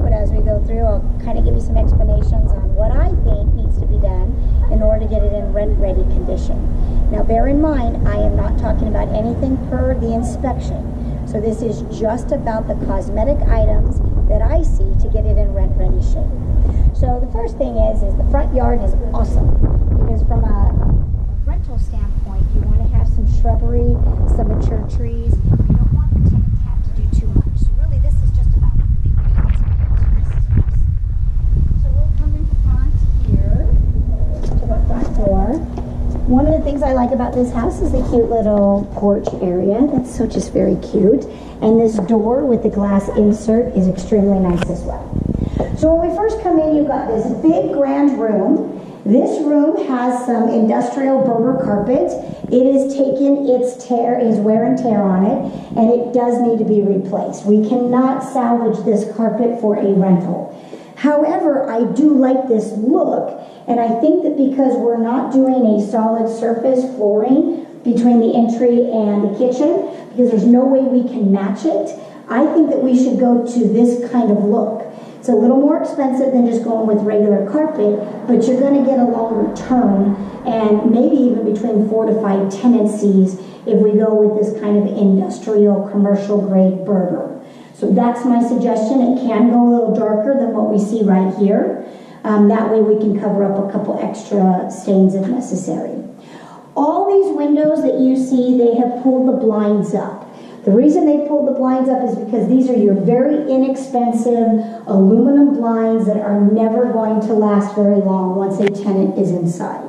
but as we go through, I'll kind of give you some explanations on what I think needs to be done in order to get it in rent-ready condition. Now, bear in mind, I am not talking about anything per the inspection. So this is just about the cosmetic items that I see to get it in rent-ready shape. So the first thing is the front yard is awesome, because from a rental standpoint, you want to have some shrubbery, some mature trees. You don't want the tenant to have to do too much. So really, this is just about really great. So we'll come in front here to the front door. One of the things I like about this house is the cute little porch area. That's so just very cute. And this door with the glass insert is extremely nice as well. So when we first come in, you've got this big grand room. This room has some industrial Berber carpet. It has taken its wear and tear on it, and it does need to be replaced. We cannot salvage this carpet for a rental. However, I do like this look, and I think that because we're not doing a solid surface flooring between the entry and the kitchen, because there's no way we can match it, I think that we should go to this kind of look. It's a little more expensive than just going with regular carpet, but you're going to get a longer term and maybe even between 4 to 5 tenancies if we go with this kind of industrial commercial grade Berber. So that's my suggestion. It can go a little darker than what we see right here. That way we can cover up a couple extra stains if necessary. All these windows that you see, they have pulled the blinds up. The reason they pulled the blinds up is because these are your very inexpensive aluminum blinds that are never going to last very long once a tenant is inside.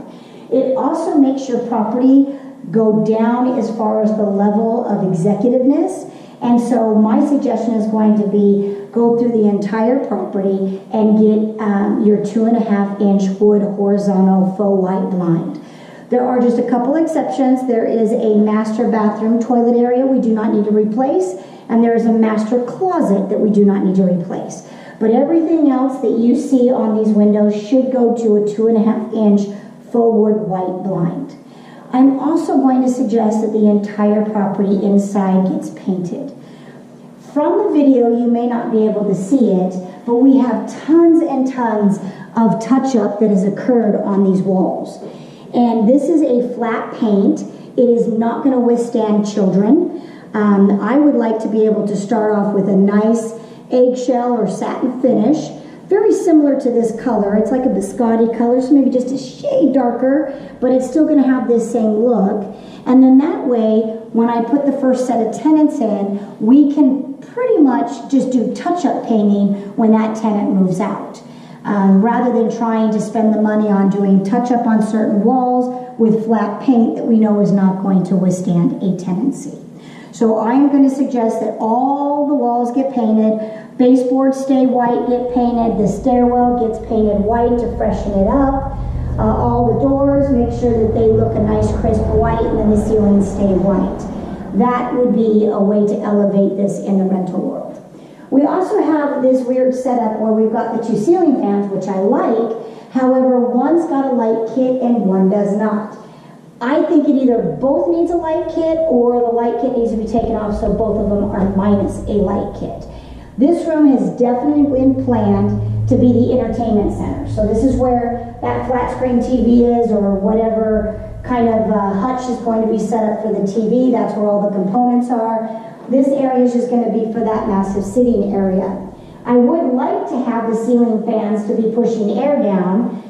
It also makes your property go down as far as the level of executiveness. And so my suggestion is going to be go through the entire property and get your 2.5-inch wood horizontal faux white blind. There are just a couple exceptions. There is a master bathroom toilet area we do not need to replace, and there is a master closet that we do not need to replace. But everything else that you see on these windows should go to a 2.5-inch faux wood white blind. I'm also going to suggest that the entire property inside gets painted. From the video, you may not be able to see it, but we have tons and tons of touch-up that has occurred on these walls. And this is a flat paint. It is not going to withstand children. I would like to be able to start off with a nice eggshell or satin finish, very similar to this color. It's like a biscotti color, so maybe just a shade darker, but it's still going to have this same look. And then that way, when I put the first set of tenants in, we can pretty much just do touch-up painting when that tenant moves out. Rather than trying to spend the money on doing touch-up on certain walls with flat paint that we know is not going to withstand a tenancy. So I'm going to suggest that all the walls get painted, baseboards stay white, get painted, the stairwell gets painted white to freshen it up, all the doors, make sure that they look a nice crisp white, and then the ceilings stay white. That would be a way to elevate this in the rental world. We also have this weird setup where we've got the 2 ceiling fans, which I like. However, one's got a light kit and one does not. I think it either both needs a light kit or the light kit needs to be taken off so both of them are minus a light kit. This room has definitely been planned to be the entertainment center. So this is where that flat screen TV is, or whatever kind of hutch is going to be set up for the TV. That's where all the components are. This area is just going to be for that massive sitting area. I would like to have the ceiling fans to be pushing air down.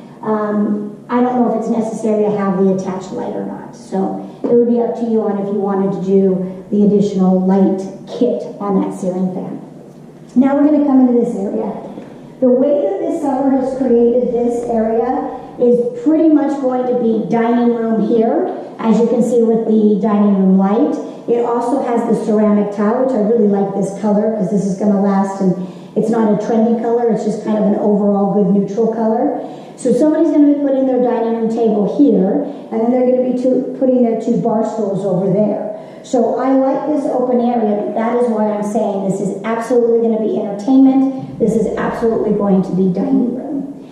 I don't know if it's necessary to have the attached light or not. So it would be up to you on if you wanted to do the additional light kit on that ceiling fan. Now we're going to come into this area. The way that this seller has created this area is pretty much going to be dining room here, as you can see with the dining room light. It also has the ceramic tile, which I really like this color because this is going to last, and it's not a trendy color, it's just kind of an overall good neutral color. So somebody's going to be putting their dining room table here, and then they're going to be putting their 2 bar stools over there. So I like this open area, but that is why I'm saying this is absolutely going to be entertainment. This is absolutely going to be dining room.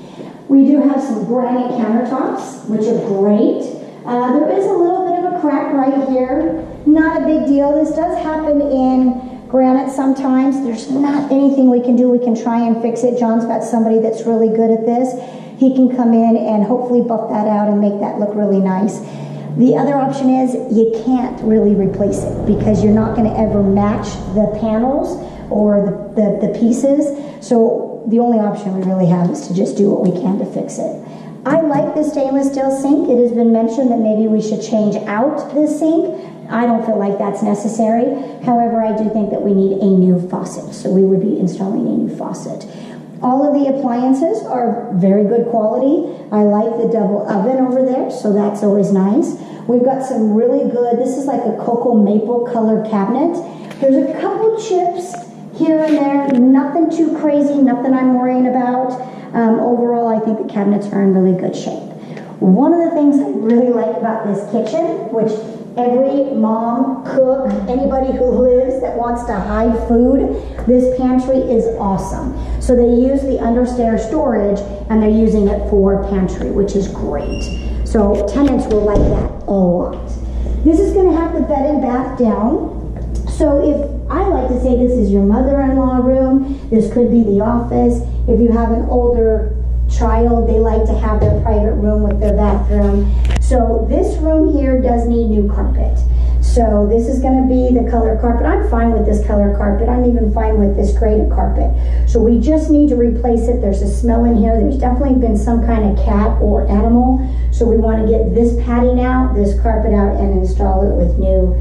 We do have some granite countertops, which are great. There is a little bit of a crack right here. Not a big deal. This does happen in granite sometimes. There's not anything we can do. We can try and fix it. John's got somebody that's really good at this. He can come in and hopefully buff that out and make that look really nice. The other option is you can't really replace it because you're not going to ever match the panels or the pieces. So the only option we really have is to just do what we can to fix it. I like this stainless steel sink. It has been mentioned that maybe we should change out this sink. I don't feel like that's necessary. However, I do think that we need a new faucet. So we would be installing a new faucet. All of the appliances are very good quality. I like the double oven over there, so that's always nice. We've got some really good, this is like a cocoa maple color cabinet. There's a couple chips here and there, nothing too crazy, nothing I'm worrying about. Overall, I think the cabinets are in really good shape. One of the things I really like about this kitchen, which every mom, cook, anybody who lives that wants to hide food, this pantry is awesome. So they use the understairs storage and they're using it for pantry, which is great. So tenants will like that a lot. This is going to have the bed and bath down. So if I like to say this is your mother-in-law room, this could be the office. If you have an older child, they like to have their private room with their bathroom. So this room here does need new carpet. So this is going to be the color carpet. I'm fine with this color carpet. I'm even fine with this graded carpet. So we just need to replace it. There's a smell in here. There's definitely been some kind of cat or animal. So we want to get this padding out, this carpet out, and install it with new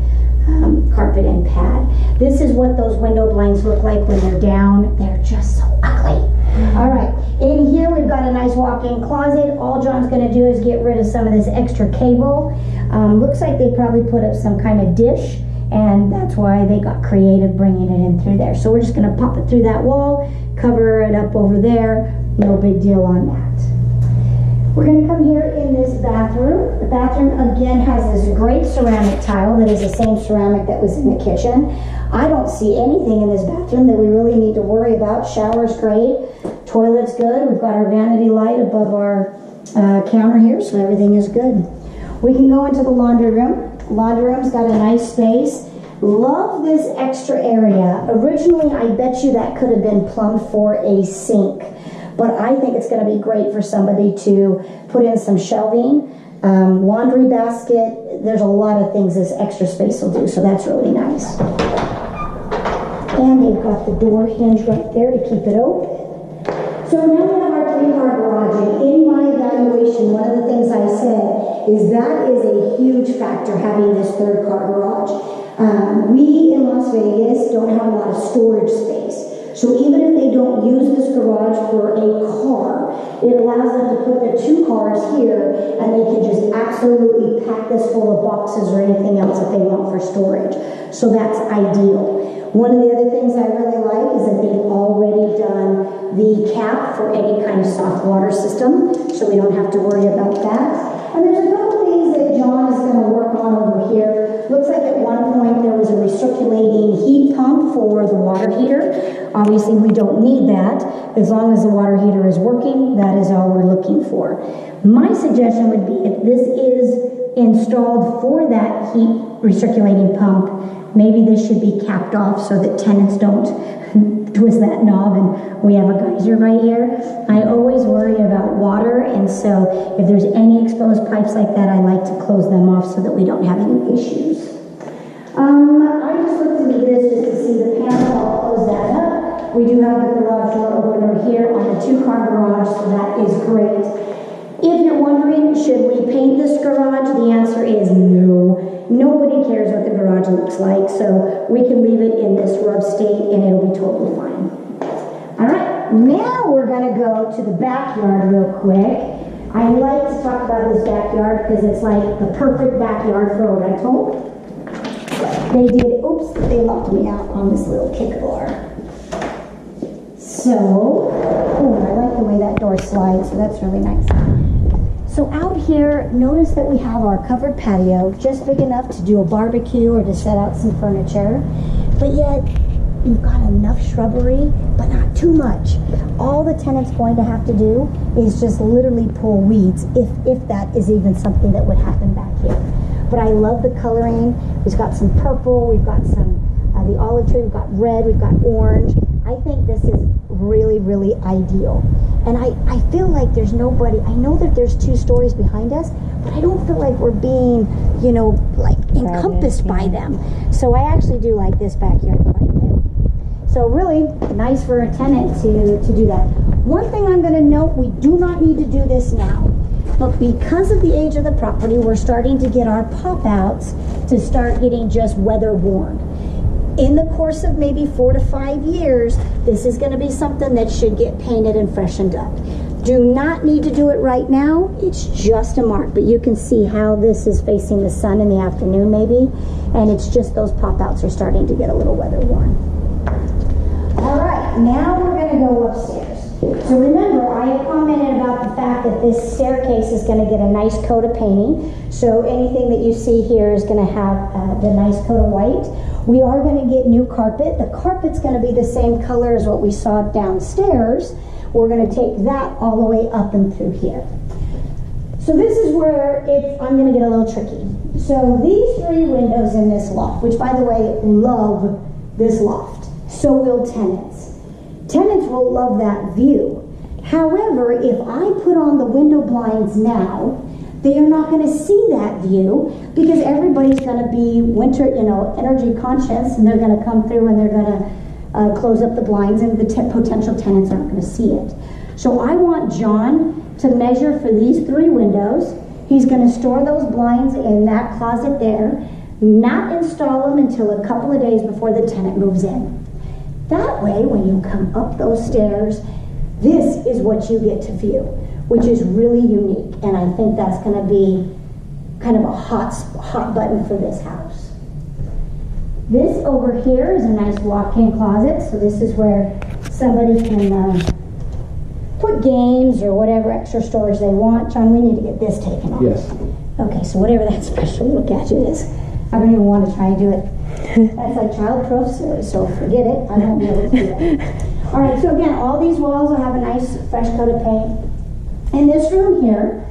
carpet and pad. This is what those window blinds look like when they're down. They're just so ugly. All right, in here we've got a nice walk-in closet. All John's going to do is get rid of some of this extra cable. Looks like they probably put up some kind of dish, and that's why they got creative bringing it in through there. So we're just going to pop it through that wall, cover it up over there. No big deal on that. We're going to come here in this bathroom. The bathroom again has this great ceramic tile that is the same ceramic that was in the kitchen. I don't see anything in this bathroom that we really need to worry about. Shower's great, toilet's good. We've got our vanity light above our counter here, so everything is good. We can go into the laundry room. Laundry room's got a nice space. Love this extra area. Originally, I bet you that could have been plumbed for a sink. But I think it's going to be great for somebody to put in some shelving, laundry basket. There's a lot of things this extra space will do, so that's really nice. And they've got the door hinge right there to keep it open. So now we have our 3-car garage, and in my evaluation, one of the things I said is that is a huge factor, having this 3rd-car garage. We in Las Vegas don't have a lot of storage space. So even if they don't use this garage for a car, it allows them to put their 2 cars here and they can just absolutely pack this full of boxes or anything else that they want for storage. So that's ideal. One of the other things I really like is that they've already done the cap for any kind of soft water system, so we don't have to worry about that. And there's a couple things that John is going to work on over here. Looks like at one point there was a recirculating heat pump for the water heater. Obviously we don't need that. As long as the water heater is working, that is all we're looking for. My suggestion would be if this is installed for that heat recirculating pump, maybe this should be capped off so that tenants don't twist that knob and we have a geyser right here. I always worry about water, and so if there's any exposed pipes like that, I like to close them off so that we don't have any issues. I just looked into this just to see the panel. I'll close that up. We do have the garage door opener here on the 2-car garage, so that is great. If you're wondering, should we paint this garage? The answer is no. Nobody cares what the garage looks like, so we can leave it in this rub state and it'll be totally fine. All right, now we're gonna go to the backyard real quick. I like to talk about this backyard because it's like the perfect backyard for a rental. They did, oops, they locked me out on this little kick bar. So, oh, I like the way that door slides, so that's really nice. So out here, notice that we have our covered patio, just big enough to do a barbecue or to set out some furniture, but yet you've got enough shrubbery, but not too much. All the tenant's going to have to do is just literally pull weeds, if that is even something that would happen back here. But I love the coloring. We've got some purple, we've got some the olive tree, we've got red, we've got orange. I think this is really, really ideal. And I feel like there's nobody, I know that there's 2 stories behind us, but I don't feel like we're being, you know, like encompassed by them. So I actually do like this backyard quite a bit. So really nice for a tenant to do that. One thing I'm going to note, we do not need to do this now. But because of the age of the property, we're starting to get our pop-outs to start getting just weather worn. In the course of maybe 4 to 5 years, this is going to be something that should get painted and freshened up. Do not need to do it right now. It's just a mark, but you can see how this is facing the sun in the afternoon maybe, and it's just those pop-outs are starting to get a little weather worn. All right, now we're going to go upstairs. So remember, I have commented about the fact that this staircase is going to get a nice coat of painting. So anything that you see here is going to have the nice coat of white. We are going to get new carpet. The carpet's going to be the same color as what we saw downstairs. We're going to take that all the way up and through here. So this is where I'm going to get a little tricky. So these 3 windows in this loft, which by the way, love this loft. So will tenants. Tenants will love that view. However, if I put on the window blinds now, they are not going to see that view because everybody's going to be winter, energy conscious, and they're going to come through and they're going to close up the blinds, and the potential tenants aren't going to see it. So I want John to measure for these 3 windows. He's going to store those blinds in that closet there, not install them until a couple of days before the tenant moves in. That way, when you come up those stairs, this is what you get to view, which is really unique. And I think that's going to be kind of a hot button for this house. This over here is a nice walk-in closet. So this is where somebody can put games or whatever extra storage they want. John, we need to get this taken off. Yes. Okay, so whatever that special little gadget is, I don't even want to try and do it. That's like child-proof, so forget it. I won't be able to do that. All right, so again, all these walls will have a nice fresh coat of paint. In this room here,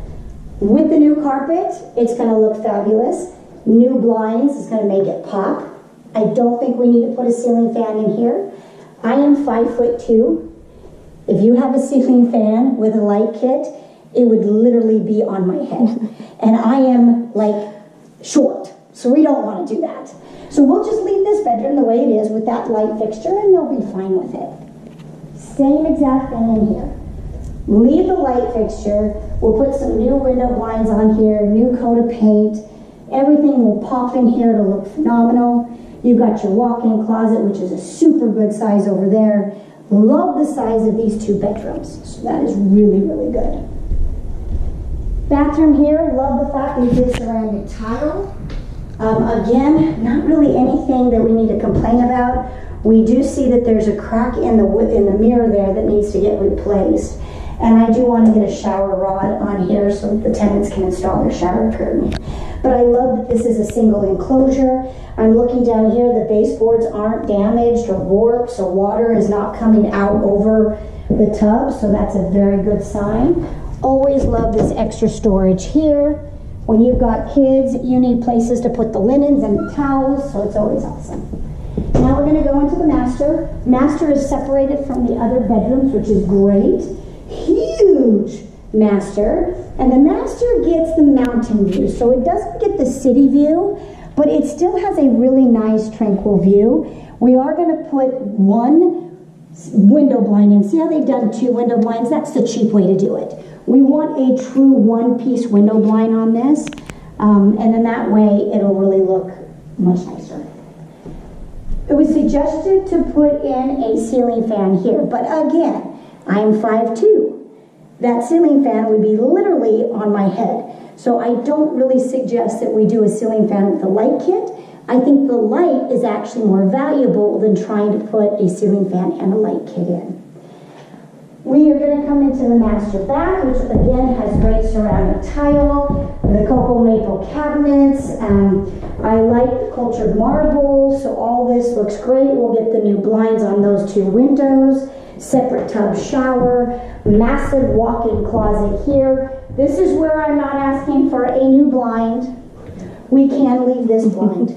with the new carpet, it's going to look fabulous. New blinds is going to make it pop. I don't think we need to put a ceiling fan in here. I am 5'2". If you have a ceiling fan with a light kit, it would literally be on my head. And I am like short, so we don't want to do that. So we'll just leave this bedroom the way it is with that light fixture, and they'll be fine with it. Same exact thing in here. Leave the light fixture. We'll put some new window blinds on here, new coat of paint. Everything will pop in here to look phenomenal. You've got your walk-in closet, which is a super good size over there. Love the size of these 2 bedrooms. So that is really, really good. Bathroom here, love the fact we did ceramic tile. Again, not really anything that we need to complain about. We do see that there's a crack in the mirror there that needs to get replaced. And I do want to get a shower rod on here so that the tenants can install their shower curtain. But I love that this is a single enclosure. I'm looking down here, the baseboards aren't damaged or warped, so water is not coming out over the tub, so that's a very good sign. Always love this extra storage here. When you've got kids, you need places to put the linens and the towels, so it's always awesome. Now we're going to go into the master. Master is separated from the other bedrooms, which is great. Huge master. And the master gets the mountain view, so it doesn't get the city view, but it still has a really nice, tranquil view. We are going to put 1 window blind in. See how they've done 2 window blinds? That's the cheap way to do it. We want a true 1-piece window blind on this, and then that way it'll really look much nicer. It was suggested to put in a ceiling fan here, but again, I'm 5'2". That ceiling fan would be literally on my head. So I don't really suggest that we do a ceiling fan with a light kit. I think the light is actually more valuable than trying to put a ceiling fan and a light kit in. We are going to come into the master bath, which again has great ceramic tile, the cocoa maple cabinets. I like the cultured marble, so all this looks great. We'll get the new blinds on those 2 windows, separate tub shower, massive walk-in closet here. This is where I'm not asking for a new blind. We can leave this blind.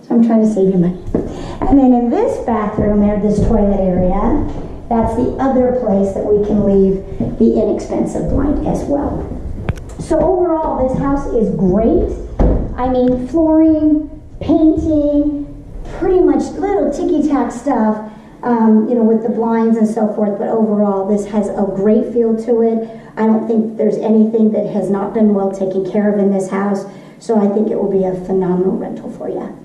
So I'm trying to save you money. And then in this bathroom, or this toilet area, that's the other place that we can leave the inexpensive blind as well. So overall, this house is great. I mean, flooring, painting, pretty much little ticky-tack stuff, with the blinds and so forth, but overall, this has a great feel to it. I don't think there's anything that has not been well taken care of in this house, so I think it will be a phenomenal rental for you.